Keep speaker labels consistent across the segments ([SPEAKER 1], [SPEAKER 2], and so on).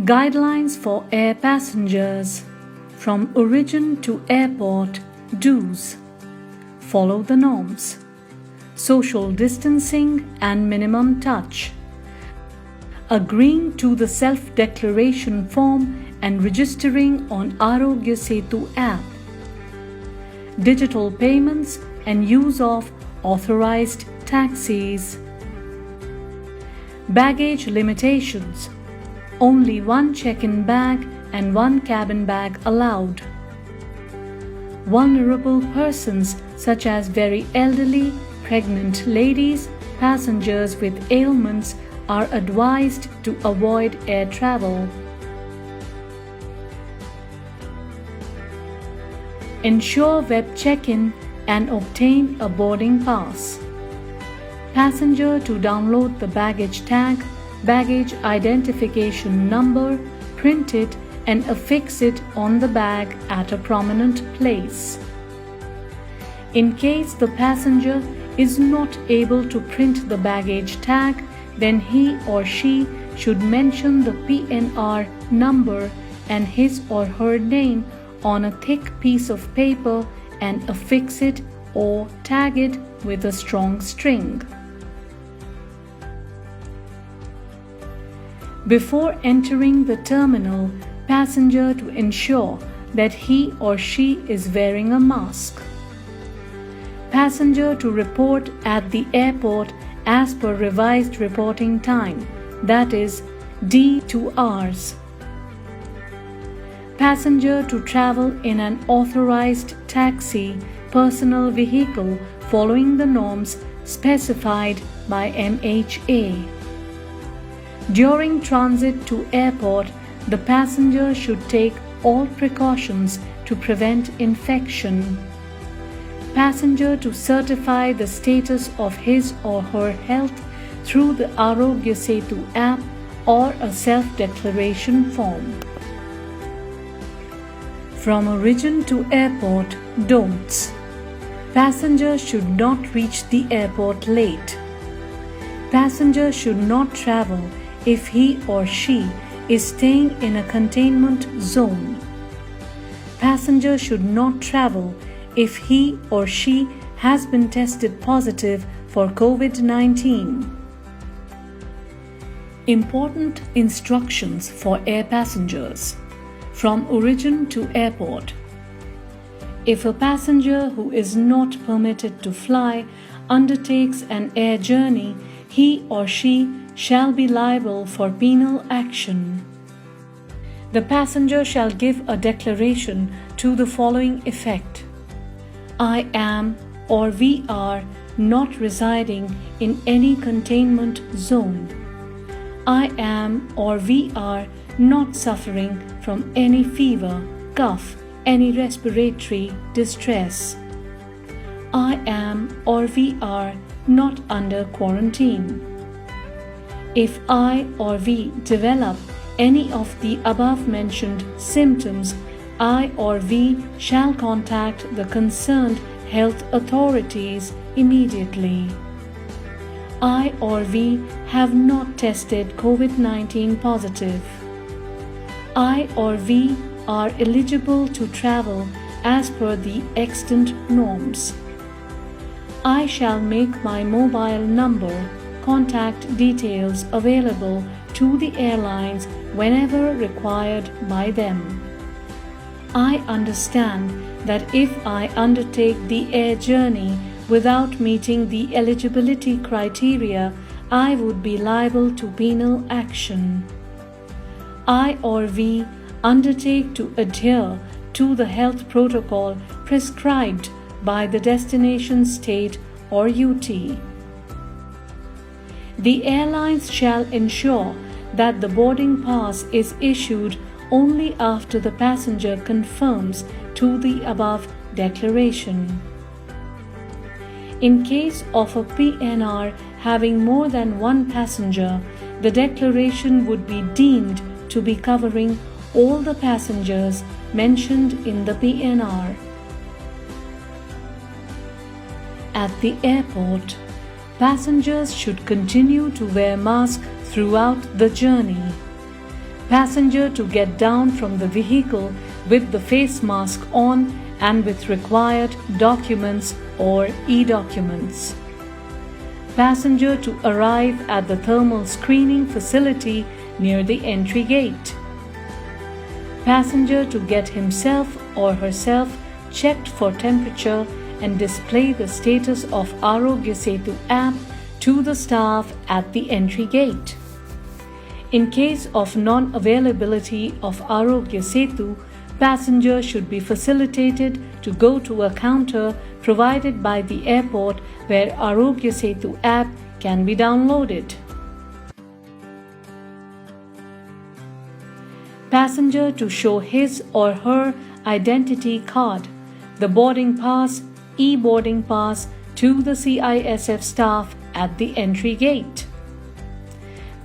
[SPEAKER 1] Guidelines for air passengers. From origin to airport, do's. Follow the norms. Social distancing and minimum touch. Agreeing to the self-declaration form and registering on Arogya Setu app. Digital payments and use of authorized taxis. Baggage limitations. Only one check-in bag and one cabin bag allowed. Vulnerable persons such as very elderly, pregnant ladies, passengers with ailments are advised to avoid air travel. Ensure web check-in and obtain a boarding pass. Passenger to download the baggage tag, baggage identification number, print it and affix it on the bag at a prominent place. In case the passenger is not able to print the baggage tag, then he or she should mention the PNR number and his or her name on a thick piece of paper and affix it or tag it with a strong string. Before entering the terminal, passenger to ensure that he or she is wearing a mask. Passenger to report at the airport as per revised reporting time, that is D to Rs. Passenger to travel in an authorized taxi personal vehicle following the norms specified by MHA. During transit to airport, the passenger should take all precautions to prevent infection. Passenger to certify the status of his or her health through the Arogya Setu app or a self-declaration form. From origin to airport, don'ts. Passenger should not reach the airport late. Passenger should not travel if he or she is staying in a containment zone. Passenger should not travel if he or she has been tested positive for COVID-19. Important instructions for air passengers. From origin to airport. If a passenger who is not permitted to fly undertakes an air journey, he or she shall be liable for penal action. The passenger shall give a declaration to the following effect: I am or we are not residing in any containment zone. I am or we are not suffering from any fever, cough, any respiratory distress. I am or we are not under quarantine. If I or we develop any of the above mentioned symptoms, I or we shall contact the concerned health authorities immediately. I or we have not tested COVID-19 positive. I or we are eligible to travel as per the extant norms. I shall make my mobile number, contact details available to the airlines whenever required by them. I understand that if I undertake the air journey without meeting the eligibility criteria, I would be liable to penal action. I or we undertake to adhere to the health protocol prescribed by the destination state or UT. The airlines shall ensure that the boarding pass is issued only after the passenger confirms to the above declaration. In case of a PNR having more than one passenger, the declaration would be deemed to be covering all the passengers mentioned in the PNR. At the airport, passengers should continue to wear masks throughout the journey. Passenger to get down from the vehicle with the face mask on and with required documents or e-documents. Passenger to arrive at the thermal screening facility near the entry gate. Passenger to get himself or herself checked for temperature and display the status of Arogya Setu app to the staff at the entry gate. In case of non-availability of Arogya Setu, passenger should be facilitated to go to a counter provided by the airport where Arogya Setu app can be downloaded. Passenger to show his or her identity card, the boarding pass, e-boarding pass to the CISF staff at the entry gate.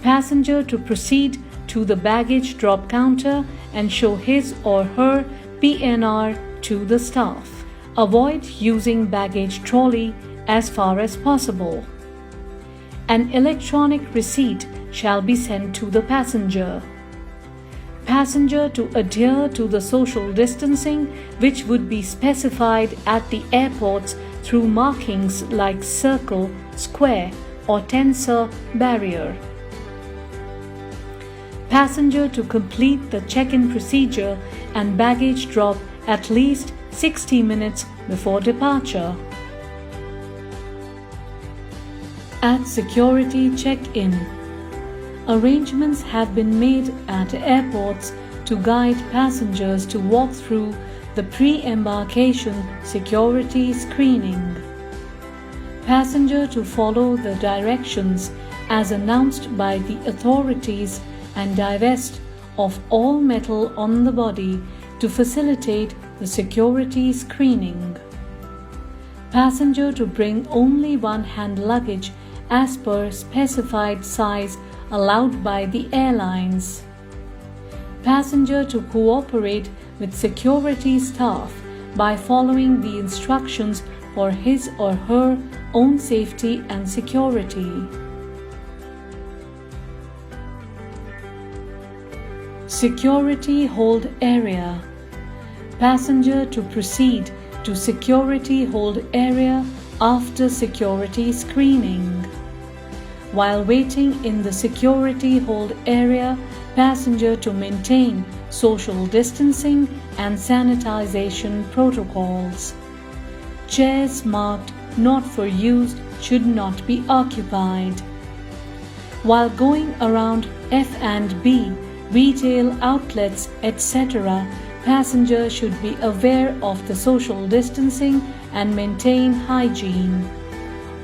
[SPEAKER 1] Passenger to proceed to the baggage drop counter and show his or her PNR to the staff. Avoid using baggage trolley as far as possible. An electronic receipt shall be sent to the passenger. Passenger to adhere to the social distancing which would be specified at the airports through markings like circle, square or tensor barrier. Passenger to complete the check-in procedure and baggage drop at least 60 minutes before departure. At security check-in, arrangements have been made at airports to guide passengers to walk through the pre-embarkation security screening. Passenger to follow the directions as announced by the authorities and divest of all metal on the body to facilitate the security screening. Passenger to bring only one hand luggage as per specified size allowed by the airlines. Passenger to cooperate with security staff by following the instructions for his or her own safety and security. Security hold area. Passenger to proceed to security hold area after security screening. While waiting in the security hold area, passenger to maintain social distancing and sanitization protocols. Chairs marked not for use should not be occupied. While going around F&B, retail outlets, etc., passenger should be aware of the social distancing and maintain hygiene.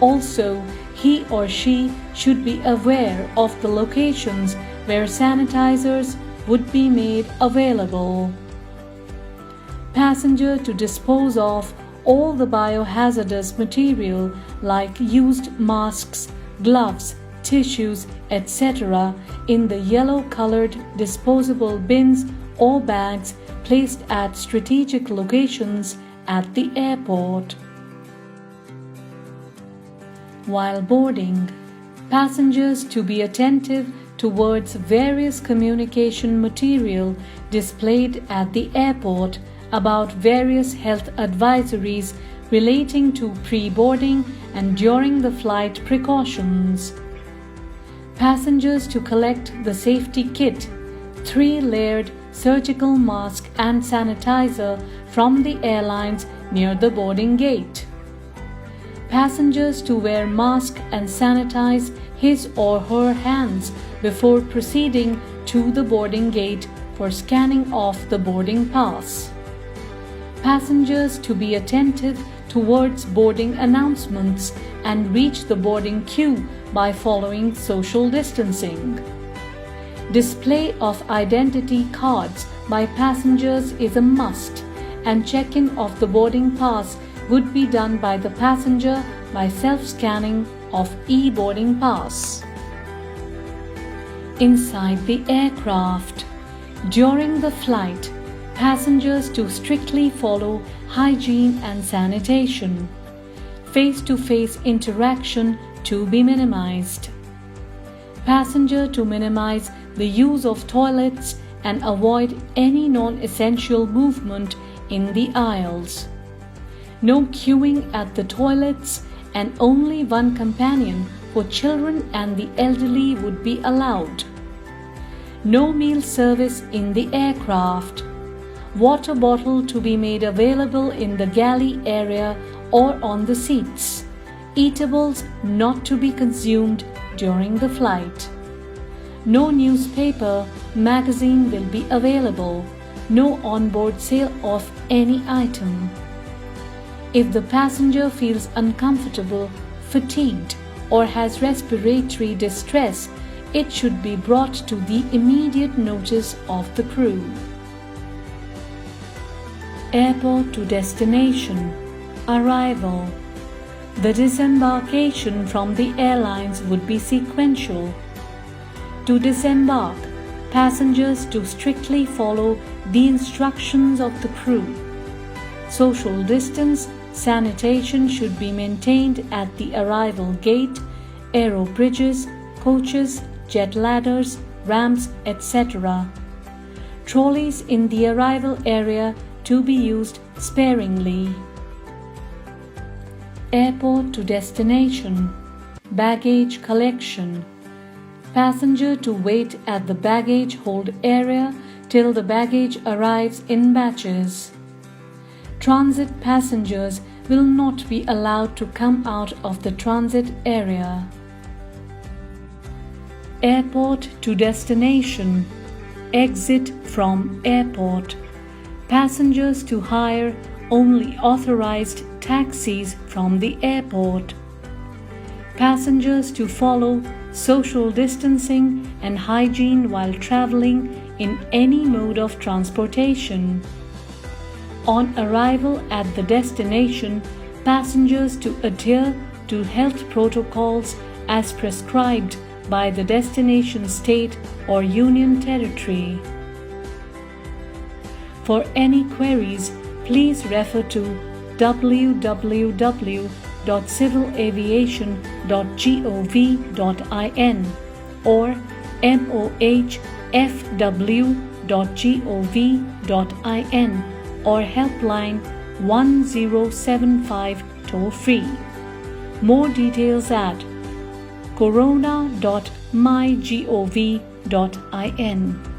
[SPEAKER 1] Also, he or she should be aware of the locations where sanitizers would be made available. Passenger to dispose of all the biohazardous material like used masks, gloves, tissues, etc. in the yellow-colored disposable bins or bags placed at strategic locations at the airport. While boarding, passengers to be attentive towards various communication material displayed at the airport about various health advisories relating to pre-boarding and during the flight precautions. Passengers to collect the safety kit, 3-layered surgical mask and sanitizer from the airlines near the boarding gate. Passengers to wear mask and sanitize his or her hands before proceeding to the boarding gate for scanning of the boarding pass. Passengers to be attentive towards boarding announcements and reach the boarding queue by following social distancing. Display of identity cards by passengers is a must, and check-in of the boarding pass would be done by the passenger by self-scanning of e-boarding pass. Inside the aircraft, during the flight, passengers to strictly follow hygiene and sanitation. Face-to-face interaction to be minimized. Passenger to minimize the use of toilets and avoid any non-essential movement in the aisles. No queuing at the toilets, and only one companion for children and the elderly would be allowed. No meal service in the aircraft. Water bottle to be made available in the galley area or on the seats. Eatables not to be consumed during the flight. No newspaper, magazine will be available. No on-board sale of any item. If the passenger feels uncomfortable, fatigued, or has respiratory distress, it should be brought to the immediate notice of the crew. Airport to destination. Arrival. The disembarkation from the airlines would be sequential. To disembark, passengers to strictly follow the instructions of the crew. Social distance, sanitation should be maintained at the arrival gate, aero bridges, coaches, jet ladders, ramps, etc. Trolleys in the arrival area to be used sparingly. Airport to destination. Baggage collection. Passenger to wait at the baggage hold area till the baggage arrives in batches. Transit passengers will not be allowed to come out of the transit area. Airport to destination. Exit from airport. Passengers to hire only authorized taxis from the airport. Passengers to follow social distancing and hygiene while traveling in any mode of transportation. On arrival at the destination, passengers to adhere to health protocols as prescribed by the destination state or union territory. For any queries, please refer to www.civilaviation.gov.in or mohfw.gov.in or helpline 1075 toll free. More details at corona.mygov.in.